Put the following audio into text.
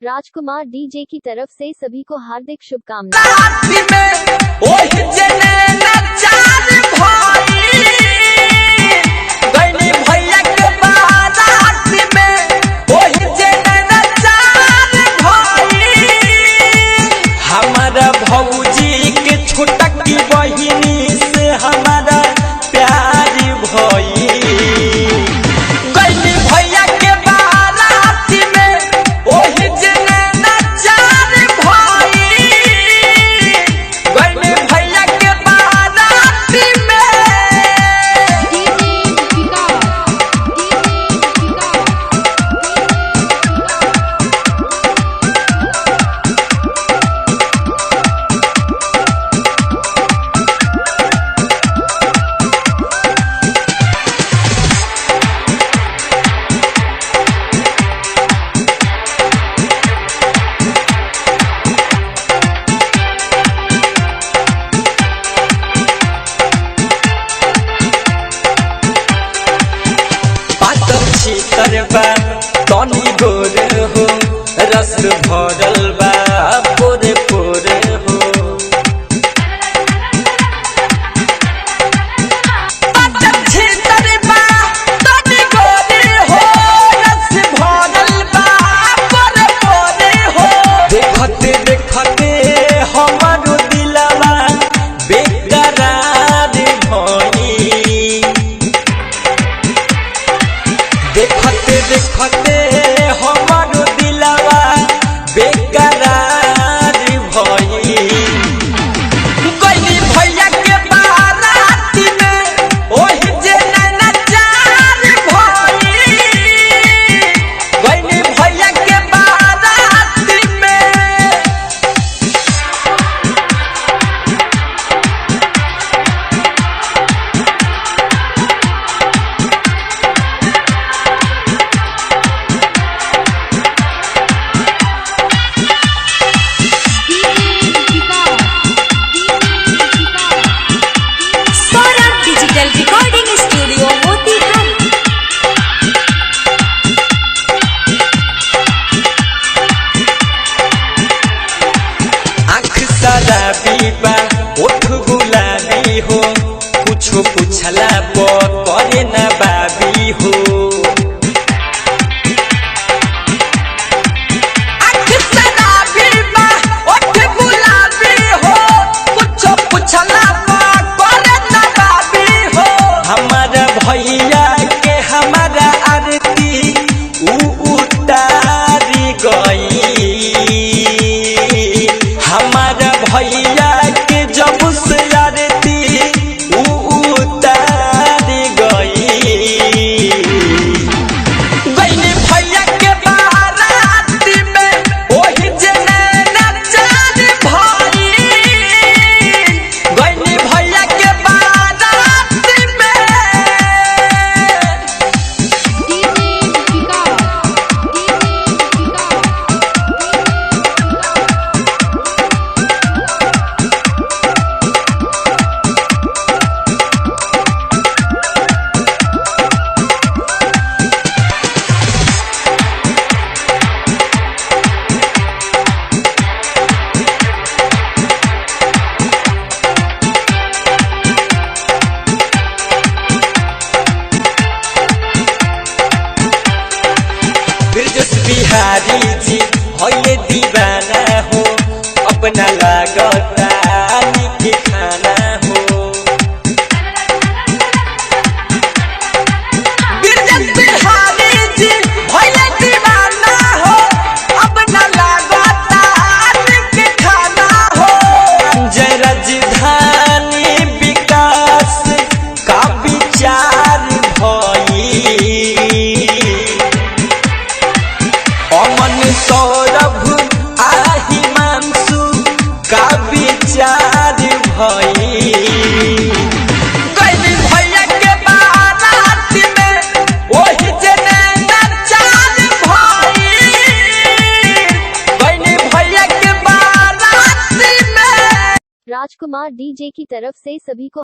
राजकुमार DJ की तरफ से सभी को हार्दिक शुभकामनाएं। हमारा भौजी के छोटकी बहिनी से हमारा प्यार भई भैया के बाराती में ओही जने नचार भई भैया के बाराती में। तरबा तनी गोर हो रस भरल बा पोरे पोरे हो तरबा तनी गोर हो रस भरल बा पोरे पोरे हो। देखते देखते हमारो दिलवा बेकरार भई देखते देखते हमारो दिलवा बेकरार भई भैया के बाराती में ओही जे नचार भई भैया के बाराती में। Recording studio Motihari. आँख शराबी बा ओठ गुलाबी हो कुछो पूछला करे ना बाबी हो। आँख शराबी बा ओठ गुलाबी हो कुछो पूछला करे ना बाबी हो। हमारा भैया के हमारा आरती उतारी गई हमारा भैया के जब से आरती उतारी गई भैया के बाराती में ओही जने नचार भई भैया के बाराती में। बिहारी जी होइए दीवाना हो अपना लागता के खाना हो। बिहारी जी होइए दीवाना हो अपना लागता के खाना हो। जय राजधानी विकास का विचार भई अमन सौरभ आही मानसु का विचार भई भैया के बाराती में ओही जने नचार भई भैया के बाराती में। राजकुमार डीजे की तरफ से सभी को